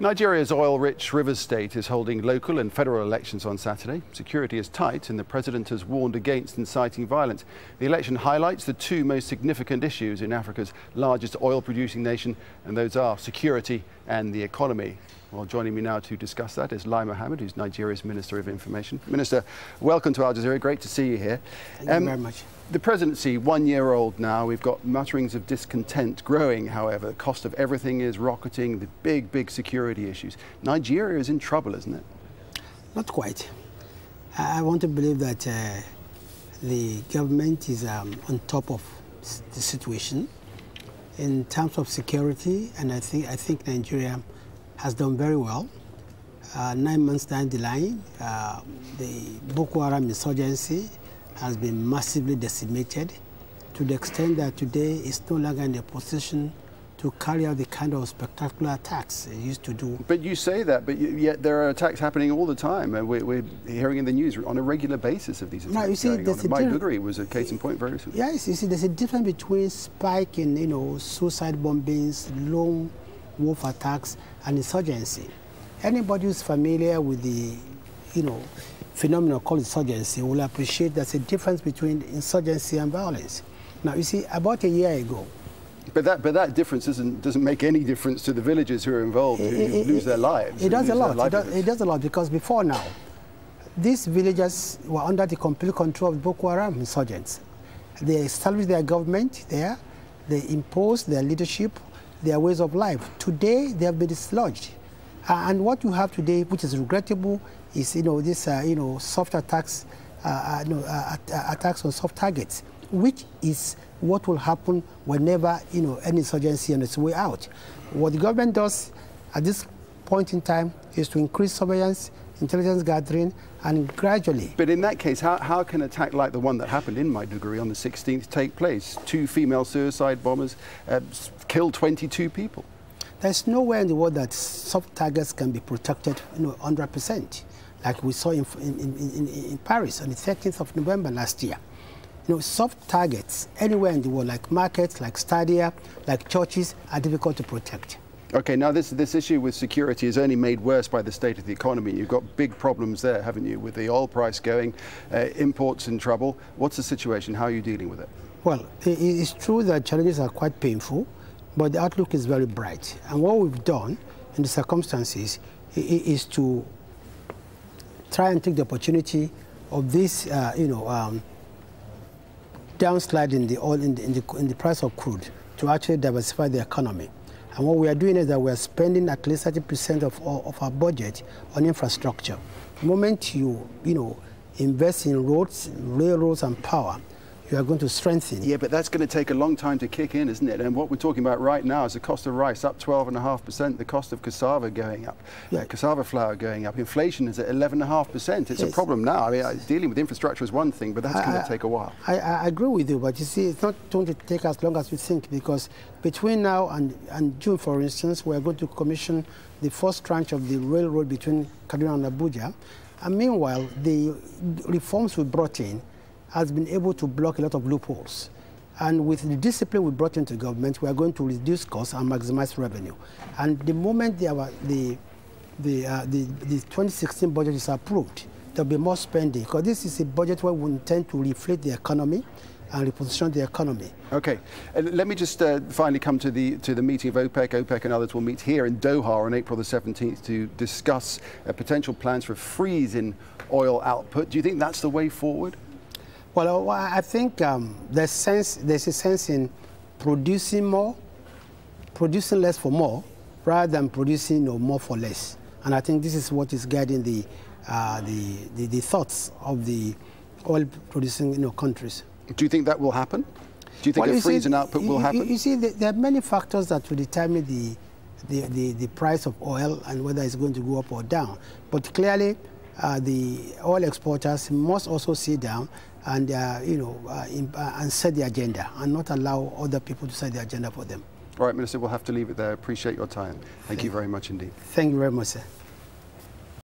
Nigeria's oil-rich river state is holding local and federal elections on Saturday. Security is tight and the president has warned against inciting violence. The election highlights the two most significant issues in Africa's largest oil-producing nation, and those are security and the economy. Well, joining me now to discuss that is Lai Muhammed, who's Nigeria's Minister of Information. Minister, welcome to Al Jazeera. Great to see you here. Thank you very much. The presidency, 1 year old now. We've got mutterings of discontent growing, however. The cost of everything is rocketing, the big security issues. Nigeria is in trouble, isn't it? Not quite. I want to believe that the government is on top of the situation in terms of security, and I think Nigeria has done very well. 9 months down the line, the Boko Haram insurgency has been massively decimated to the extent that today it's no longer in a position to carry out the kind of spectacular attacks it used to do. But you say that, but yet there are attacks happening all the time. We're hearing in the news on a regular basis of these attacks. Right, you see, Maiduguri was a case in point very recently. Yes, you see, there's a difference between spike in, suicide bombings, lone wolf attacks, and insurgency. Anybody who's familiar with the, phenomenon called insurgency will appreciate there's a difference between insurgency and violence. Now, you see, about a year ago. But that difference doesn't make any difference to the villagers who are involved, who lose their lives. It does a lot. It does a lot, because before now, these villagers were under the complete control of Boko Haram insurgents. They established their government there. They imposed their leadership, their ways of life. Today, they have been dislodged. And what you have today, which is regrettable, is this soft attacks, attacks on soft targets, which is what will happen whenever any insurgency on its way out. What the government does at this point in time is to increase surveillance, intelligence gathering, and gradually. But in that case, how can an attack like the one that happened in Maiduguri on the 16th take place? 2 female suicide bombers killed 22 people. There's nowhere in the world that soft targets can be protected 100%, like we saw in Paris on the 13th of November last year. Soft targets anywhere in the world, like markets, like stadia, like churches, are difficult to protect. Okay, now this issue with security is only made worse by the state of the economy. You've got big problems there, haven't you, with the oil price going, imports in trouble. What's the situation? How are you dealing with it? Well, it's true that challenges are quite painful, but the outlook is very bright. And what we've done in the circumstances is to try and take the opportunity of this, downslide in the oil, in the price of crude, to actually diversify the economy. And what we are doing is that we are spending at least 30% of our budget on infrastructure. The moment you invest in roads, railroads, and power, you are going to strengthen. Yeah, but that's going to take a long time to kick in, isn't it? And what we're talking about right now is the cost of rice up 12.5%, the cost of cassava going up, cassava flour going up. Inflation is at 11.5%. It's a problem now. I mean, dealing with infrastructure is one thing, but that's going to take a while. I agree with you, but you see, it's not going to take as long as we think, because between now and June, for instance, we're going to commission the first tranche of the railroad between Kaduna and Abuja. And meanwhile, the reforms we brought in has been able to block a lot of loopholes. And with the discipline we brought into government, we are going to reduce costs and maximize revenue. And the moment the 2016 budget is approved, there'll be more spending, because this is a budget where we intend to reflate the economy and reposition the economy. Okay, let me just finally come to the meeting of OPEC. OPEC and others will meet here in Doha on April the 17th to discuss potential plans for a freeze in oil output. Do you think that's the way forward? Well, I think there's a sense in producing less for more, rather than producing more for less. And I think this is what is guiding the thoughts of the oil-producing countries. Do you think that will happen? Do you think a freeze in output will happen? You see, there are many factors that will determine the price of oil and whether it's going to go up or down. But clearly, the oil exporters must also sit down and and set the agenda, and not allow other people to set the agenda for them. All right, Minister, we'll have to leave it there. Appreciate your time. Thank you very much indeed. Thank you very much, sir.